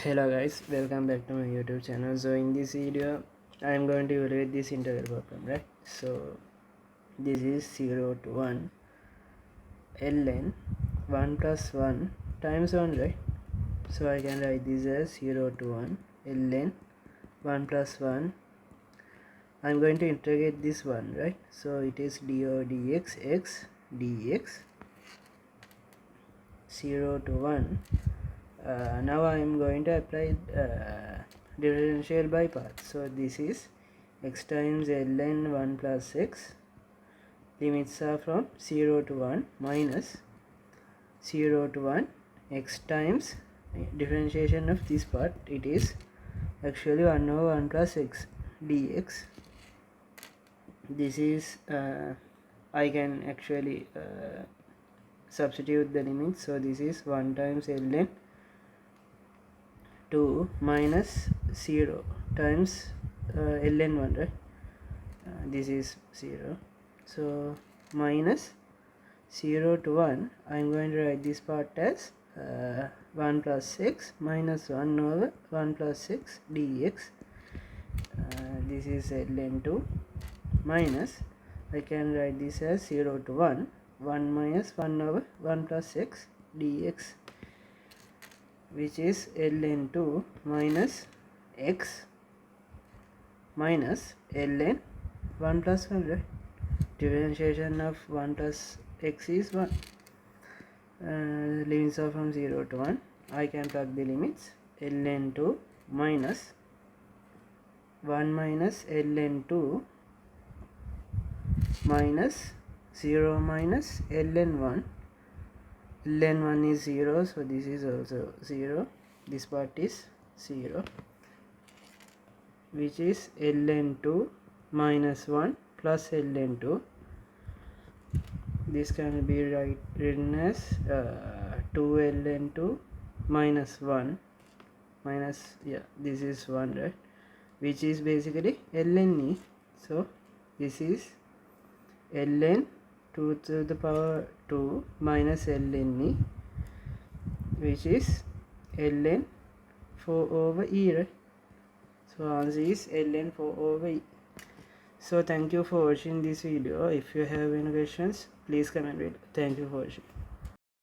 Hello guys, welcome back to my YouTube channel. So in this video I am going to evaluate this integral problem, right? So this is 0 to 1 ln 1 plus 1 times 1, right? So I can write this as 0 to 1 ln 1 plus 1. I'm going to integrate this one, right? So it is d over dx x dx 0 to 1. Now I am going to apply differential by parts. So this is x times ln 1 plus x. Limits are from 0 to 1 minus 0 to 1 x times differentiation of this part. It is actually 1 over 1 plus x dx. This is I can actually substitute the limits. So this is 1 times ln 2 minus 0 times ln 1, right? This is 0. So minus 0 to 1, I am going to write this part as 1 plus x minus 1 over 1 plus x dx. This is ln 2 minus, I can write this as 0 to 1 minus 1 over 1 plus x dx, which is ln 2 minus x minus ln 1 plus 1, right? Differentiation of 1 plus x is 1. Limits are from 0 to 1. I can plug the limits. Ln 2 minus 1 minus ln 2 minus 0 minus ln 1. ln 1 is 0, so this is also 0. This part is 0, which is ln 2 minus 1 plus ln 2. This can be written as 2 ln 2 minus 1 minus, this is 1, right? Which is basically ln e. So this is ln 2 to the power 2 minus ln e, which is ln 4 over e, right? So answer is ln 4 over e. So thank you for watching this video. If you have any questions, please comment below. Thank you for watching.